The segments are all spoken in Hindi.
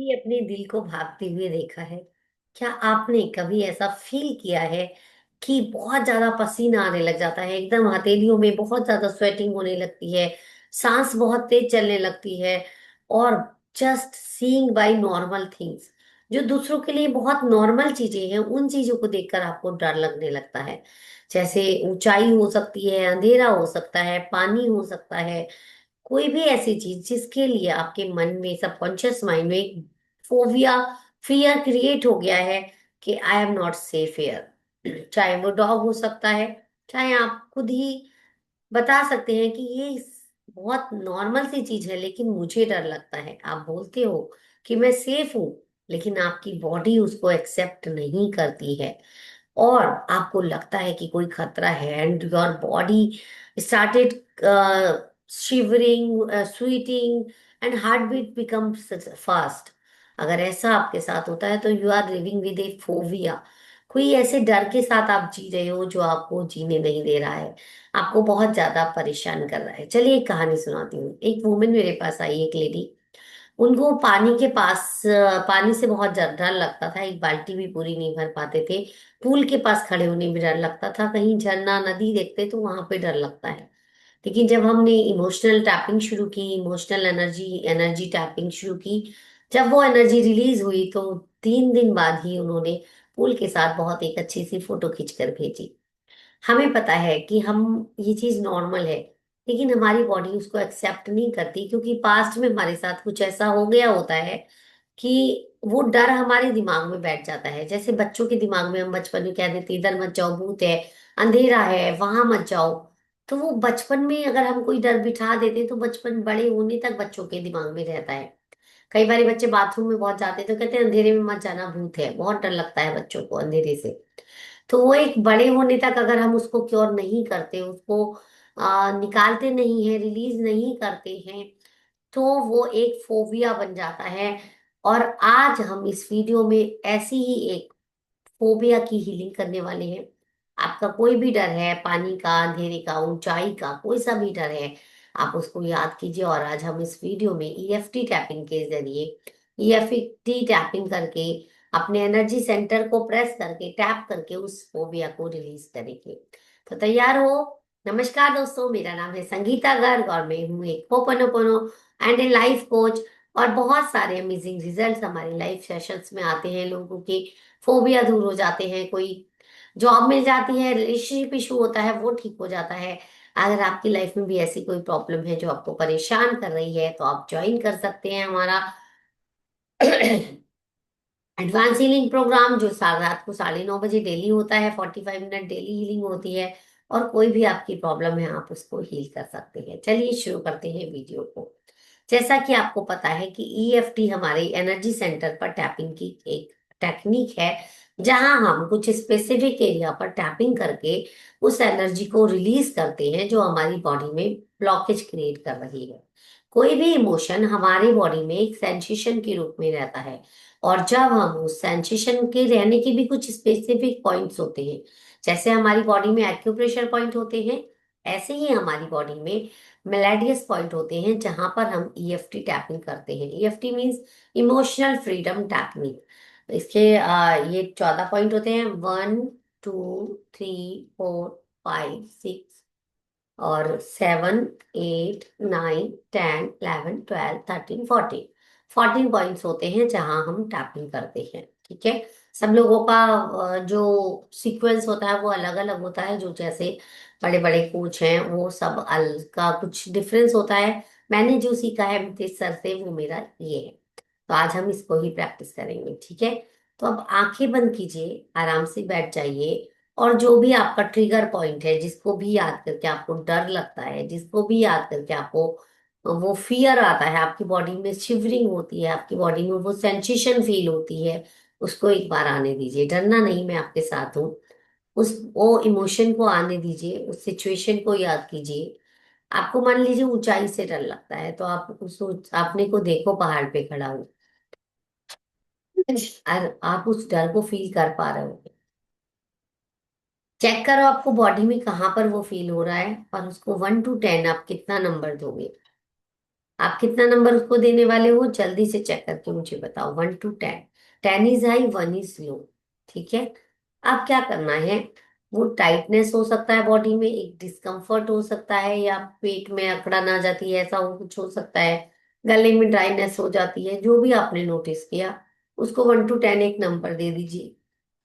कभी अपने दिल को भागते हुए देखा है? क्या आपने कभी ऐसा फील किया है कि बहुत ज्यादा पसीना आने लग जाता है, एकदम हथेलियों में बहुत ज्यादा स्वेटिंग होने लगती है, सांस बहुत तेज चलने लगती है, और just seeing by normal things, जो दूसरों के लिए बहुत नॉर्मल चीजें हैं, उन चीजों को देखकर आपको डर लगने लगता है। जैसे ऊंचाई हो सकती है, अंधेरा हो सकता है, पानी हो सकता है, कोई भी ऐसी चीज जिसके लिए आपके मन में, सबकॉन्शियस माइंड में एक फोबिया, फियर क्रिएट हो गया है कि I am not safe here. चाहे वो डॉग हो सकता है, चाहे आप खुद ही बता सकते हैं कि ये बहुत नॉर्मल सी चीज है लेकिन मुझे डर लगता है। आप बोलते हो कि मैं सेफ हूं, लेकिन आपकी बॉडी उसको एक्सेप्ट नहीं करती है, और आपको लगता है कि कोई खतरा है, and your body started shivering, sweating, and heartbeat becomes fast. अगर ऐसा आपके साथ होता है तो you are living with a phobia. कोई ऐसे डर के साथ आप जी रहे हो जो आपको जीने नहीं दे रहा है, आपको बहुत ज्यादा परेशान कर रहा है। चलिए एक कहानी सुनाती हूँ। एक वुमेन मेरे पास आई, एक लेडी। उनको पानी के पास, पानी से बहुत डर लगता था, एक बाल्टी भी पूरी नहीं भर पाते थे। पूल के पास खड़े होने में डर लगता था, कहीं झरना नदी देखते तो वहां पे डर लगता है। लेकिन जब हमने इमोशनल टैपिंग शुरू की, इमोशनल एनर्जी एनर्जी टैपिंग शुरू की, जब वो एनर्जी रिलीज हुई तो 3 दिन बाद ही उन्होंने पूल के साथ बहुत एक अच्छी सी फोटो खींच कर भेजी। हमें पता है कि हम, ये चीज नॉर्मल है, लेकिन हमारी बॉडी उसको एक्सेप्ट नहीं करती, क्योंकि पास्ट में हमारे साथ कुछ ऐसा हो गया होता है कि वो डर हमारे दिमाग में बैठ जाता है। जैसे बच्चों के दिमाग में हम बचपन में कह देते इधर मत जाओ, भूत है, अंधेरा है, वहां मत जाओ। तो वो बचपन में अगर हम कोई डर बिठा देते तो बचपन बड़े होने तक बच्चों के दिमाग में रहता है। कई बार बच्चे बाथरूम में बहुत जाते हैं तो कहते हैं अंधेरे में मत जाना, भूत है, बहुत डर लगता है बच्चों को अंधेरे से। तो वो एक बड़े होने तक अगर हम उसको क्योर नहीं करते, उसको निकालते नहीं है, रिलीज नहीं करते हैं, तो वो एक फोबिया बन जाता है। और आज हम इस वीडियो में ऐसी ही एक फोबिया की हीलिंग करने वाले हैं। आपका कोई भी डर है, पानी का, अंधेरे का, ऊंचाई का, कोई सा भी डर है, आप उसको याद कीजिए। और आज हम इस वीडियो में ईएफटी टैपिंग के जरिए, ईएफटी टैपिंग करके, अपने एनर्जी सेंटर को प्रेस करके, टैप करके उस फोबिया को रिलीज करेंगे। तो तैयार हो? नमस्कार दोस्तों, मेरा नाम है संगीता गर्ग और मैं हूँ एक होपनोपोनो एंड ए लाइफ कोच। और बहुत सारे अमेजिंग रिजल्ट्स हमारे लाइफ सेशंस में आते हैं, लोगों के फोबिया दूर हो जाते हैं, कोई जॉब मिल जाती है, रिलेशनशिप इशू होता है वो ठीक हो जाता है। अगर आपकी लाइफ में भी ऐसी कोई प्रॉब्लम है जो आपको परेशान कर रही है तो आप ज्वाइन कर सकते हैं हमारा एडवांस हीलिंग प्रोग्राम, जो रात को 9:30 बजे डेली होता है। 45 मिनट डेली हीलिंग होती है, और कोई भी आपकी प्रॉब्लम है आप उसको हील कर सकते हैं। चलिए शुरू करते हैं वीडियो को। जैसा कि आपको पता है कि ईएफटी हमारे एनर्जी सेंटर पर टैपिंग की एक टेक्निक है, जहां हम कुछ स्पेसिफिक एरिया पर टैपिंग करके उस एनर्जी को रिलीज करते हैं जो हमारी बॉडी में ब्लॉकेज क्रिएट कर रही है। कोई भी इमोशन हमारी बॉडी में एक सेंसेशन के रूप में रहता है, और जब हम उस सेंसेशन के रहने के भी कुछ स्पेसिफिक पॉइंट्स होते हैं, जैसे हमारी बॉडी में एक्यूप्रेशर पॉइंट होते हैं, ऐसे ही हमारी बॉडी में मेलेडियस पॉइंट होते हैं जहां पर हम ईएफटी टैपिंग करते हैं। EFT means emotional freedom technique. इसके ये 14 पॉइंट होते हैं: 1, 2, 3, 4, 5, 6 और 7, 8, 9, 10, 11, 12, 13, 14। 14 पॉइंट्स होते हैं जहां हम टैपिंग करते हैं। ठीक है। सब लोगों का जो सीक्वेंस होता है वो अलग अलग होता है, जो जैसे बड़े बड़े कोच हैं वो सब का कुछ डिफरेंस होता है। मैंने जो सीखा है मितेश सर से वो मेरा ये है। तो आज हम इसको ही प्रैक्टिस करेंगे। ठीक है। तो अब आंखें बंद कीजिए, आराम से बैठ जाइए, और जो भी आपका ट्रिगर पॉइंट है, जिसको भी याद करके आपको डर लगता है, जिसको भी याद करके आपको वो फियर आता है, आपकी बॉडी में शिवरिंग होती है, आपकी बॉडी में वो सेंसेशन फील होती है, उसको एक बार आने दीजिए। डरना नहीं, मैं आपके साथ हूँ। उस वो इमोशन को आने दीजिए, उस सिचुएशन को याद कीजिए। आपको मान लीजिए ऊंचाई से डर लगता है, तो आप उस अपने को देखो पहाड़ पे खड़ा हो, और आप उस डर को फील कर पा रहे हो। चेक करो आपको बॉडी में कहाँ पर वो फील हो रहा है, और उसको 1 to 10 आप कितना नंबर दोगे। आप कितना नंबर उसको देने वाले हो, जल्दी से चेक करके मुझे बताओ, 1 to 10। 10 is high, 1 is low. ठीक है। अब क्या करना है, वो टाइटनेस हो सकता है बॉडी में, एक डिस्कम्फर्ट हो सकता है, या पेट में अकड़न आ जाती है, ऐसा हो कुछ हो सकता है, गले में ड्राइनेस हो जाती है, जो भी आपने नोटिस किया उसको 1 to 10 एक नंबर दे दीजिए।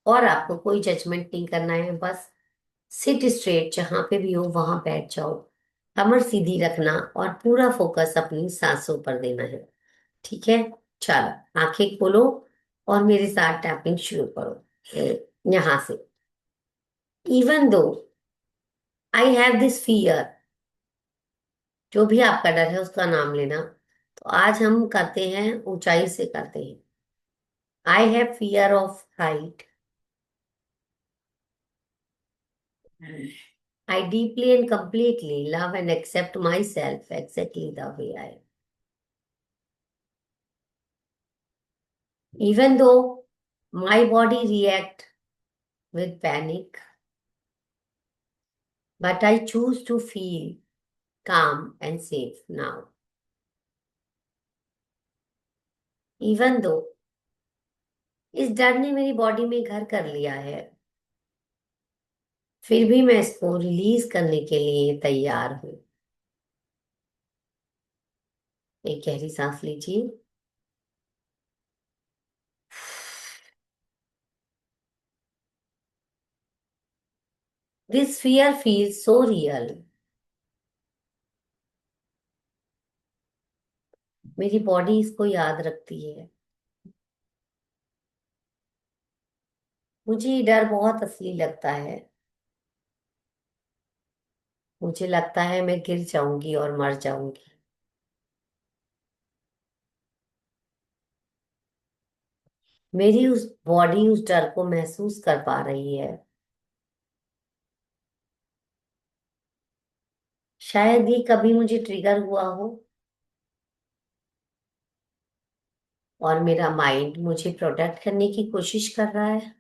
और आपको कोई जजमेंट नहीं करना है, बस सिट स्ट्रेट, जहां पे भी हो वहां बैठ जाओ, कमर सीधी रखना और पूरा फोकस अपनी सांसों पर देना है। ठीक है। चलो आंखें खोलो और मेरे साथ टैपिंग शुरू करो यहां से। Even though I have this fear, जो भी आपका डर है उसका नाम लेना। तो आज हम करते हैं, ऊंचाई से करते हैं। I have fear of height. I deeply and completely love and accept myself exactly the way I am. Even though my body react with panic, but I choose to feel calm and safe now. Even though इस डर ने मेरी बॉडी में घर कर लिया है, फिर भी मैं इसको रिलीज करने के लिए तैयार हूँ। एक गहरी सांस लीजिए। This fear feels so real. मेरी बॉडी इसको याद रखती है। मुझे ये डर बहुत असली लगता है। मुझे लगता है मैं गिर जाऊंगी और मर जाऊंगी। मेरी उस बॉडी उस डर को महसूस कर पा रही है। शायद ये कभी मुझे ट्रिगर हुआ हो और मेरा माइंड मुझे प्रोटेक्ट करने की कोशिश कर रहा है।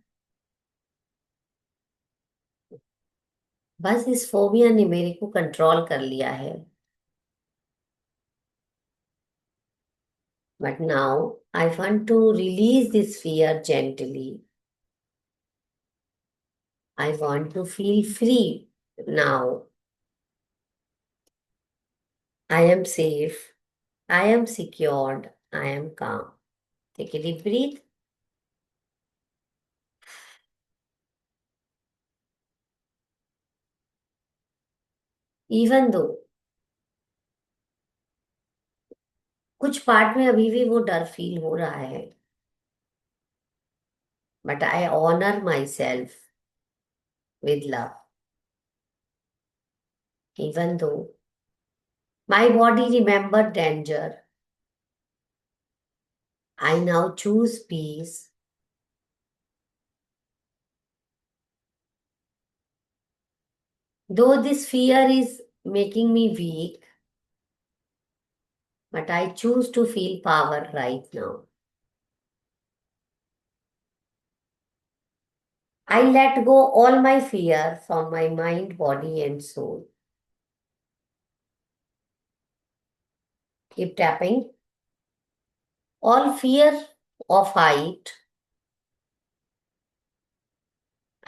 बस इस फोबिया ने मेरे को कंट्रोल कर लिया है। But now I want to release this fear gently. I want to feel free now. I am safe, I am secured, I am calm. Take a deep breath। Even though कुछ पार्ट में अभी भी वो डर फील हो रहा है, but I honor myself with love. Even though my body remembered danger, I now choose peace. Though this fear is making me weak, but I choose to feel power right now. I let go all my fear from my mind, body, and soul. Keep tapping. All fear of height,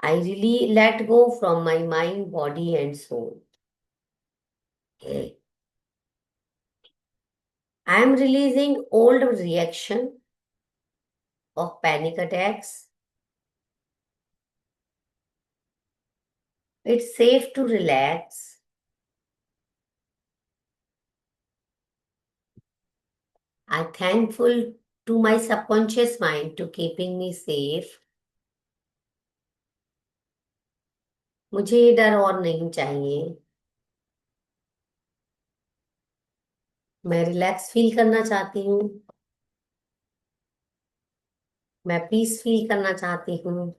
I really let go from my mind, body, and soul. I am releasing old reaction of panic attacks. It's safe to relax. I'm thankful to my subconscious mind to keeping me safe. मुझे ये डर और नहीं चाहिए। मैं रिलैक्स फील करना चाहती हूँ। मैं पीस फील करना चाहती हूँ।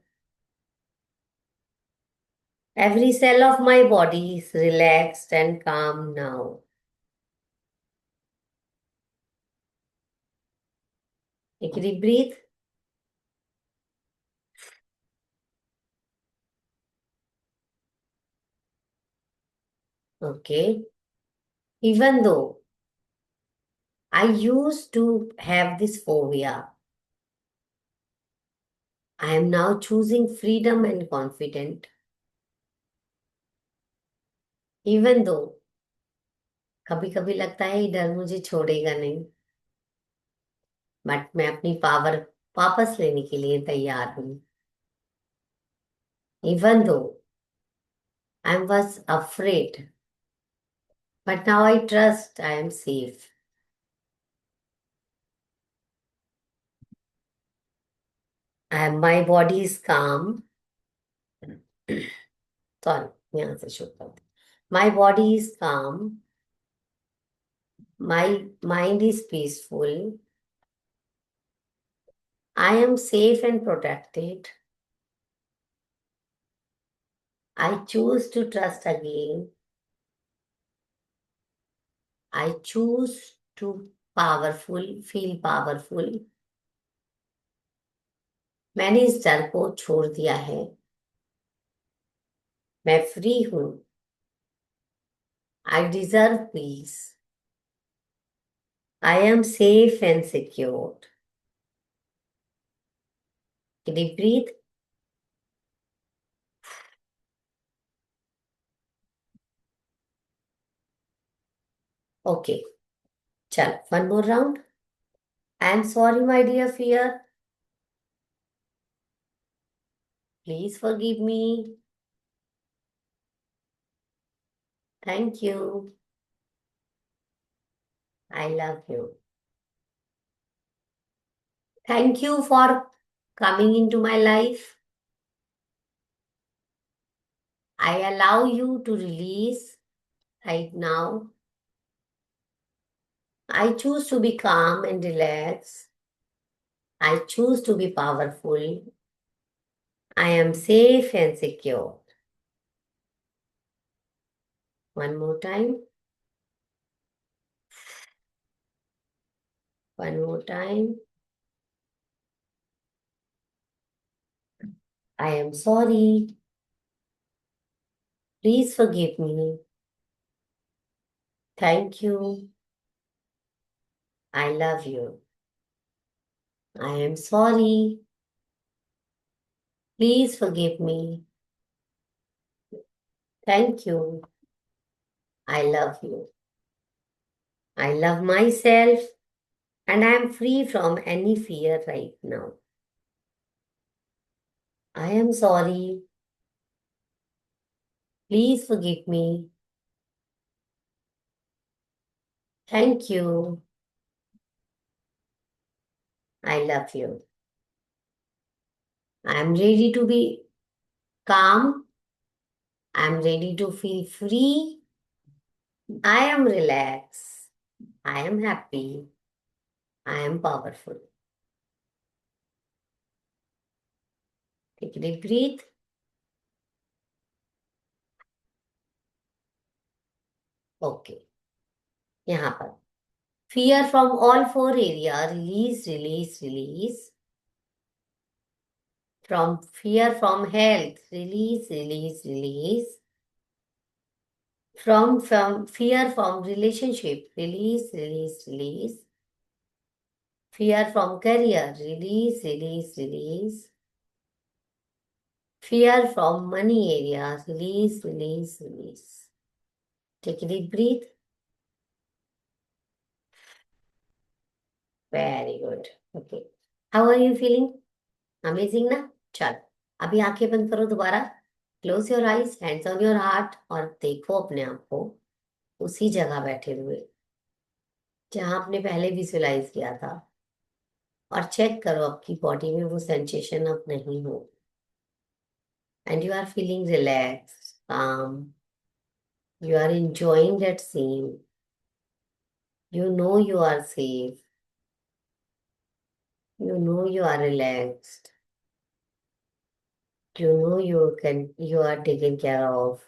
Every cell of my body is relaxed and calm now. Take a deep breath. Okay. Even though I used to have this phobia. I am now choosing freedom and confident, even though कभी कभी लगता है ये डर मुझे छोड़ेगा नहीं, बट मैं अपनी पावर वापस लेने के लिए तैयार हूँ. Even though I was afraid, but now I trust I am safe. And my body is calm. Sorry, यहाँ से शुरू करते. My body is calm. My mind is peaceful. I am safe and protected. I choose to trust again. I choose to feel powerful. मैंने इस डर को छोड़ दिया है. मैं फ्री हूँ. I deserve peace. I am safe and secure. Can you breathe? Okay. Chal, one more round. I am sorry, my dear fear. Please forgive me. Thank you. I love you. Thank you for coming into my life. I allow you to release right now. I choose to be calm and relaxed. I choose to be powerful. I am safe and secure. One more time. One more time. I am sorry. Please forgive me. Thank you. I love you. I am sorry. Please forgive me. Thank you. I love you. I love myself and I am free from any fear right now. I am sorry. Please forgive me. Thank you. I love you. I am ready to be calm. I am ready to feel free. I am relaxed. I am happy. I am powerful. Take a deep breath. Okay. यहाँ पर fear from all four area, release, release, release. From fear from health, release, release, release. From fear from relationship, release, release, release. Fear from career, release, release, release. Fear from money area, release, release, release. Take a deep breath. Very good. Okay. How are you feeling? Amazing ना? चल अभी आंखें बंद करो दोबारा. Close your eyes, hands on your heart और देखो अपने आप को उसी जगह बैठे हुए जहां आपने पहले विजुलाइज किया था. और चेक करो आपकी बॉडी में वो सेंसेशन अब नहीं हो. And you are feeling relax, calm. You are enjoying that scene. You know you are safe. You know you are relaxed. You know you are taken care of.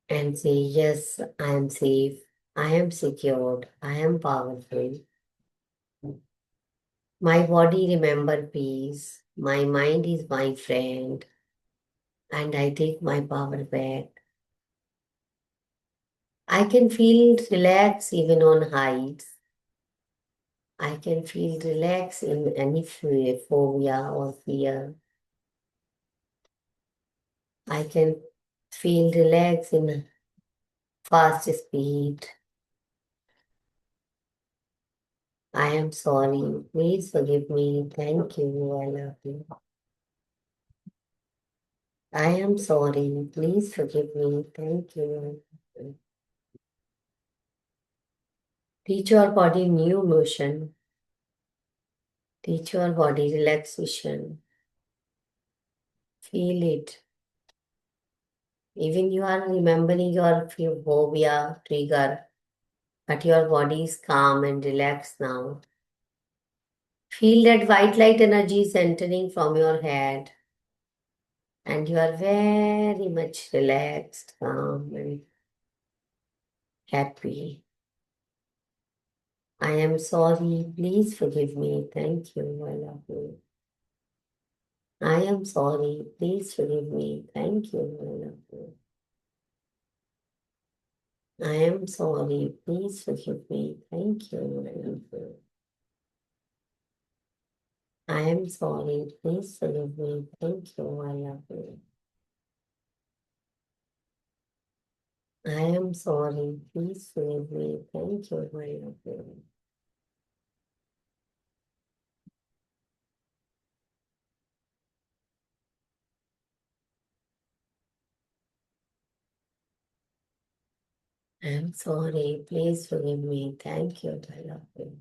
And say, yes, I am safe. I am secured. I am powerful. My body remember peace. My mind is my friend. And I take my power back. I can feel relaxed even on heights. I can feel relaxed in any phobia or fear. I can feel relaxed in fast speed. I am sorry. Please forgive me. Thank you. I love you. I am sorry. Please forgive me. Thank you. Teach your body new motion. Teach your body relaxation. Feel it. Even you are remembering your phobia trigger, but your body is calm and relaxed now. Feel that white light energy is entering from your head, and you are very much relaxed, calm, and happy. I am sorry. Please forgive me. Thank you. I love you. I am sorry. Please forgive me. Thank you. I love you. I am sorry. Please forgive me. Thank you. I love you. I am sorry. Please forgive me. Thank you. I love you. I am sorry. Please forgive me. Thank you. I love you. I am sorry. Please forgive me. Thank you. I love you.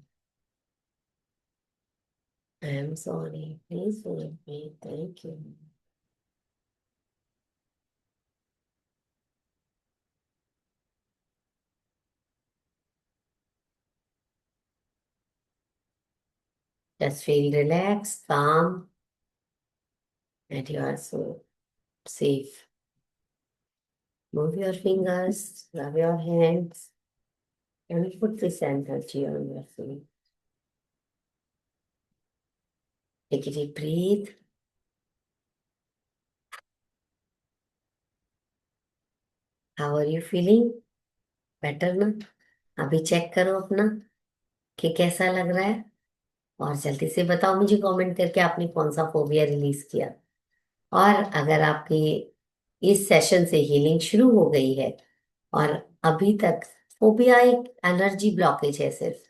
I am sorry. Please forgive me. Thank you. Just feel relaxed, calm, and you are so safe. Move your fingers, rub your hands, and put this energy on your feet. Take a deep breathe. How are you feeling? Better ना? अभी चेक करो अपना कि कैसा लग रहा है, और जल्दी से बताओ मुझे कमेंट करके आपने कौन सा फोबिया रिलीज किया। और अगर आपकी इस सेशन से हीलिंग शुरू हो गई है और अभी तक फोबिया एक एनर्जी ब्लॉकेज है सिर्फ,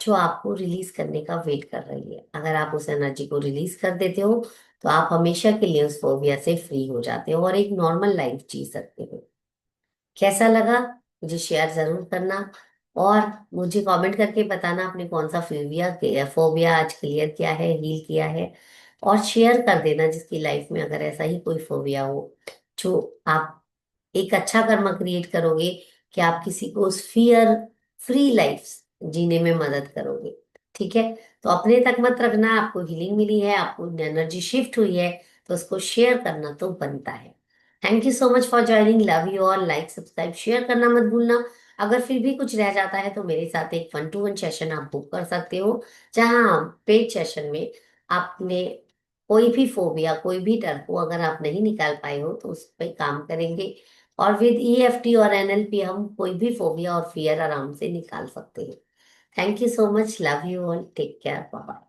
जो आपको रिलीज करने का वेट कर रही है, अगर आप उस एनर्जी को रिलीज कर देते हो तो आप हमेशा के लिए उस फोबिया से फ्री हो जाते हो और एक नॉर्मल लाइफ जी सकते हो। कैसा लगा मुझे शेयर जरूर करना, और मुझे कमेंट करके बताना आपने कौन सा फोबिया फोबिया आज क्लियर किया है, हील किया है। और शेयर कर देना जिसकी लाइफ में अगर ऐसा ही कोई फोबिया हो, जो आप एक अच्छा कर्म क्रिएट करोगे कि आप किसी को उस फियर फ्री लाइफ जीने में मदद करोगे। ठीक है, तो अपने तक मत रखना। आपको हीलिंग मिली है, आपको एनर्जी शिफ्ट हुई है, तो उसको शेयर करना तो बनता है। Thank you so much for joining. Love you all. Like subscribe share करना मत भूलना। अगर फिर भी कुछ रह जाता है तो मेरे साथ एक 1-to-1 सेशन आप बुक कर सकते हो, जहां पेड सेशन में आपने कोई भी फोबिया, कोई भी डर को अगर आप नहीं निकाल पाए हो तो उस पर काम करेंगे। और विद ईएफटी और एनएलपी हम कोई भी फोबिया और फियर आराम से निकाल सकते हैं। Thank you so much. Love you all. Take care. Bye.